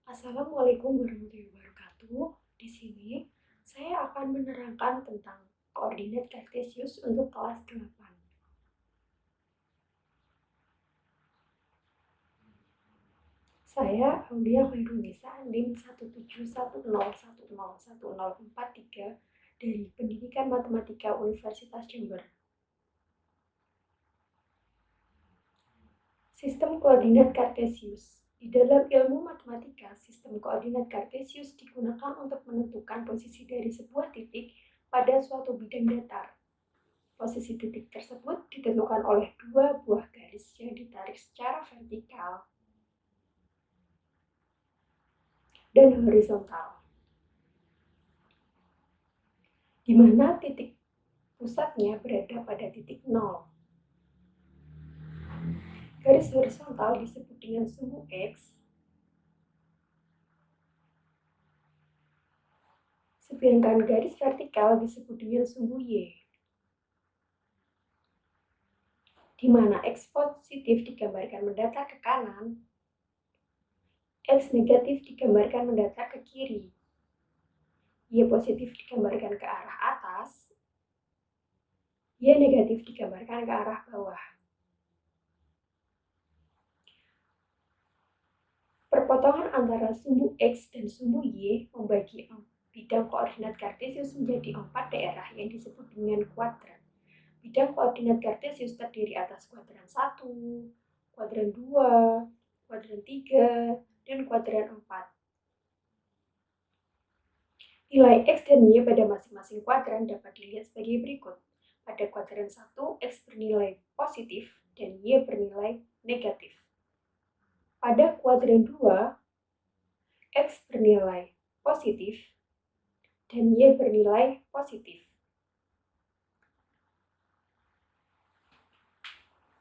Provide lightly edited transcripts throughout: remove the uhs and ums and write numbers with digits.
Assalamualaikum warahmatullahi wabarakatuh. Di sini saya akan menerangkan tentang koordinat kartesius untuk kelas 8. Saya Aulia Khairunisa NIM 171010104 dari Pendidikan Matematika Universitas Jember. Sistem koordinat kartesius. Di dalam ilmu matematika, sistem koordinat kartesius digunakan untuk menentukan posisi dari sebuah titik pada suatu bidang datar. Posisi titik tersebut ditentukan oleh dua buah garis yang ditarik secara vertikal dan horizontal, di mana titik pusatnya berada pada titik 0. Garis horizontal disebut dengan sumbu X, sedangkan garis vertikal disebut dengan sumbu Y, di mana X positif digambarkan mendatar ke kanan, X negatif digambarkan mendatar ke kiri, Y positif digambarkan ke arah atas, Y negatif digambarkan ke arah bawah. Perpotongan antara sumbu X dan sumbu Y membagi bidang koordinat kartesius menjadi 4 daerah yang disebut dengan kuadran. Bidang koordinat kartesius terdiri atas kuadran 1, kuadran 2, kuadran 3, dan kuadran 4. Nilai X dan Y pada masing-masing kuadran dapat dilihat sebagai berikut. Pada kuadran 1, X bernilai positif dan Y bernilai negatif. Pada kuadran 2, X bernilai positif dan Y bernilai positif.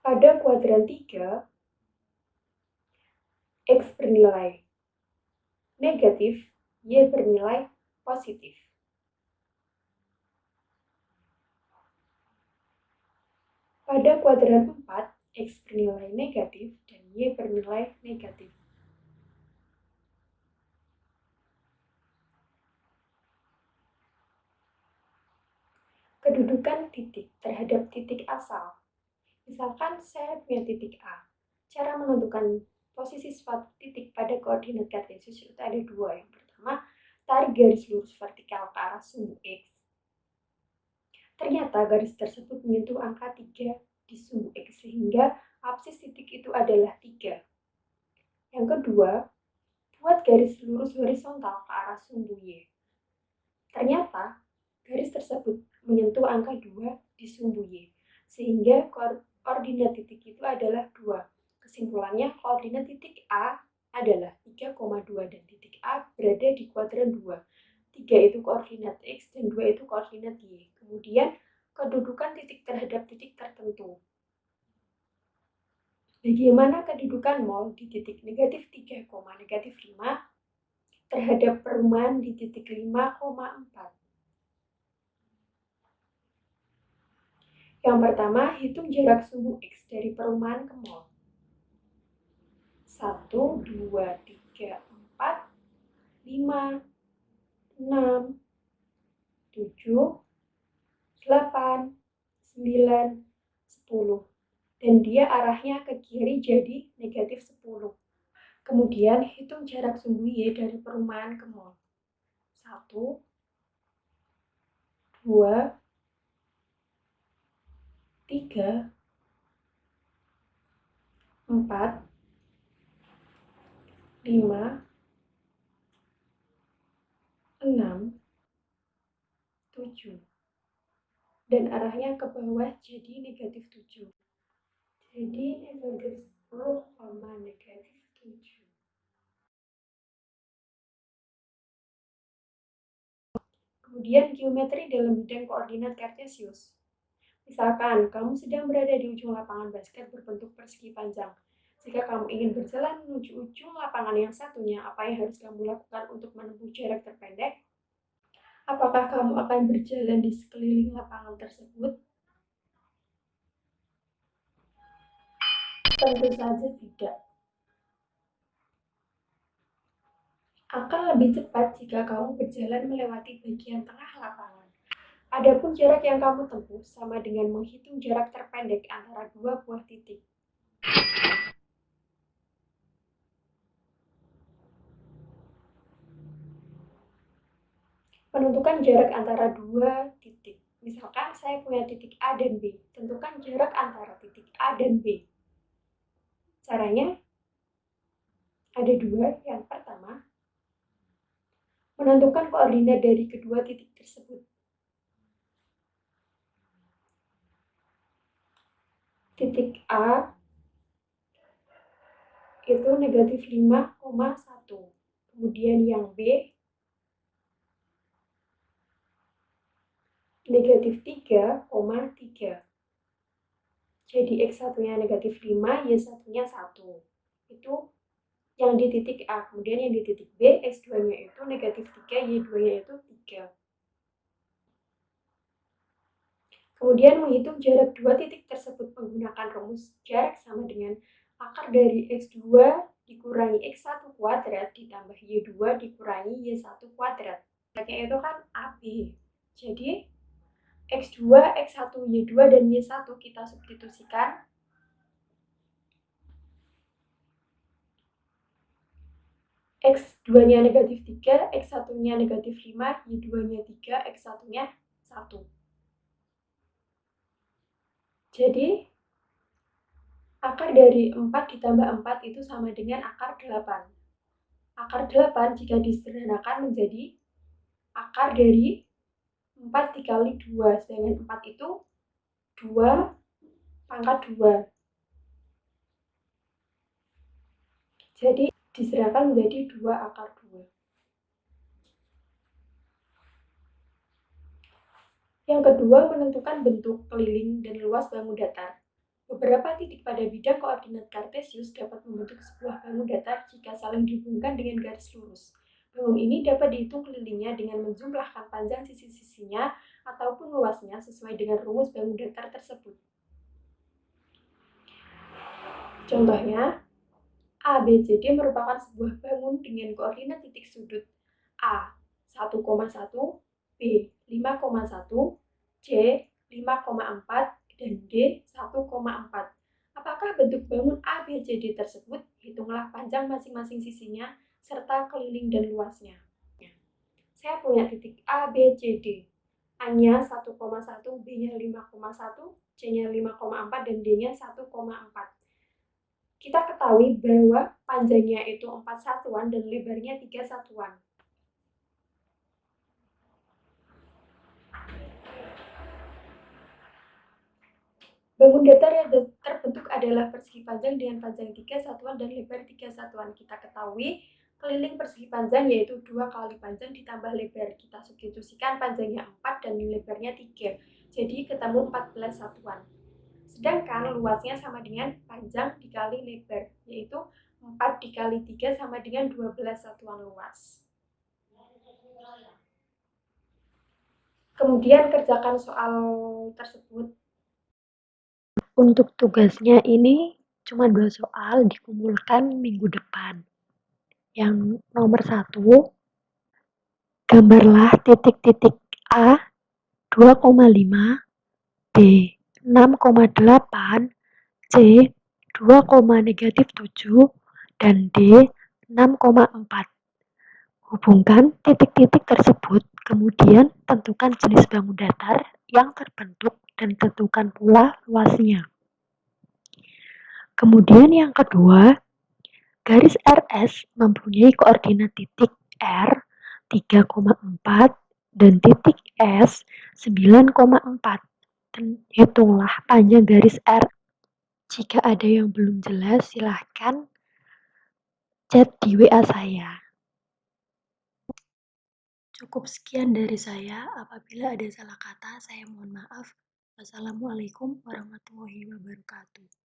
Pada kuadran 3, X bernilai negatif, Y bernilai positif. Pada kuadran 4, X bernilai negatif dan Y bernilai negatif. Kedudukan titik terhadap titik asal. Misalkan saya punya titik A. Cara menentukan posisi suatu titik pada koordinat kartesius itu ada dua. Yang pertama, tarik garis lurus vertikal ke arah sumbu X. Ternyata garis tersebut menyentuh angka 3 di sumbu X sehingga apsis titik itu adalah 3. Yang kedua, buat garis lurus horizontal ke arah sumbu Y. Ternyata garis tersebut menyentuh angka 2 di sumbu Y, sehingga koordinat titik itu adalah 2. Kesimpulannya, koordinat titik A adalah 3,2 dan titik A berada di kuadran 2. 3 itu koordinat X dan 2 itu koordinat Y. Kemudian, kedudukan titik terhadap titik tertentu. Bagaimana kedudukan mol di titik negatif 3, negatif 5 terhadap perumahan di titik 5,4? Yang pertama, hitung jarak sumbu X dari perumahan ke mol. 1, 2, 3, 4, 5, 6, 7, 8, 9, 10. Dan dia arahnya ke kiri jadi negatif 10. Kemudian hitung jarak sumbu Y dari perumahan ke mol. 1, 2, 3, 4, 5, 6, 7. Dan arahnya ke bawah jadi negatif 7. Jadi negatif 10, negatif 7. Kemudian geometri dalam bidang koordinat kartesius. Misalkan kamu sedang berada di ujung lapangan basket berbentuk persegi panjang. Jika kamu ingin berjalan menuju ujung lapangan yang satunya, apa yang harus kamu lakukan untuk menempuh jarak terpendek? Apakah kamu akan berjalan di sekeliling lapangan tersebut? Tentu saja tidak. Akan lebih cepat jika kamu berjalan melewati bagian tengah lapangan. Adapun jarak yang kamu tempuh sama dengan menghitung jarak terpendek antara dua buah titik. Menentukan jarak antara dua titik. Misalkan saya punya titik A dan B. Tentukan jarak antara titik A dan B. Caranya ada dua. Yang pertama, menentukan koordinat dari kedua titik tersebut. Titik A itu negatif 5,1. Kemudian yang B negatif 3,3. Jadi X1-nya negatif 5, Y1-nya 1. Itu yang di titik A. Kemudian yang di titik B, X2-nya itu negatif 3, Y2-nya itu 3. Kemudian menghitung jarak dua titik tersebut menggunakan rumus jarak sama dengan akar dari X2 dikurangi X1 kuadrat ditambah Y2 dikurangi Y1 kuadrat. Jaraknya itu kan AB. Jadi X2, X1, Y2, dan Y1 kita substitusikan. X2-nya negatif 3, X1-nya negatif 5, Y2-nya 3, X1-nya 1. Jadi, akar dari 4 ditambah 4 itu sama dengan akar 8. Akar 8 jika disederhanakan menjadi akar dari 4 dikali 2. Sedangkan 4 itu 2 pangkat 2. Jadi, disederhanakan menjadi 2 akar 2. Yang kedua, menentukan bentuk, keliling, dan luas bangun datar. Beberapa titik pada bidang koordinat kartesius dapat membentuk sebuah bangun datar jika saling dihubungkan dengan garis lurus. Bangun ini dapat dihitung kelilingnya dengan menjumlahkan panjang sisi-sisinya ataupun luasnya sesuai dengan rumus bangun datar tersebut. Contohnya, ABCD merupakan sebuah bangun dengan koordinat titik sudut A 1,1, B 5,1, C 5,4, dan D 1,4. Apakah bentuk bangun ABCD tersebut? Hitunglah panjang masing-masing sisinya serta keliling dan luasnya. Saya punya titik ABCD. A-nya 1,1, B-nya 5,1, C-nya 5,4, dan D-nya 1,4. Kita ketahui bahwa panjangnya itu 4 satuan dan lebarnya 3 satuan. Bangun datar yang terbentuk adalah persegi panjang dengan panjang 3 satuan dan lebar 3 satuan. Kita ketahui keliling persegi panjang yaitu 2 kali panjang ditambah lebar. Kita substitusikan panjangnya 4 dan lebarnya 3. Jadi ketemu 14 satuan. Sedangkan luasnya sama dengan panjang dikali lebar, yaitu 4 dikali 3 sama dengan 12 satuan luas. Kemudian kerjakan soal tersebut. Untuk tugasnya ini cuma 2 soal dikumpulkan minggu depan. Yang nomor 1, gambarlah titik-titik A 2,5, B 6,8, C 2,-7, dan D 6,4. Hubungkan titik-titik tersebut, kemudian tentukan jenis bangun datar yang terbentuk dan tentukan pula luasnya. Kemudian yang kedua, garis RS mempunyai koordinat titik R 3,4 dan titik S 9,4. Dan hitunglah panjang garis R. Jika ada yang belum jelas, silahkan chat di WA saya. Cukup sekian dari saya. Apabila ada salah kata, saya mohon maaf. Wassalamualaikum warahmatullahi wabarakatuh.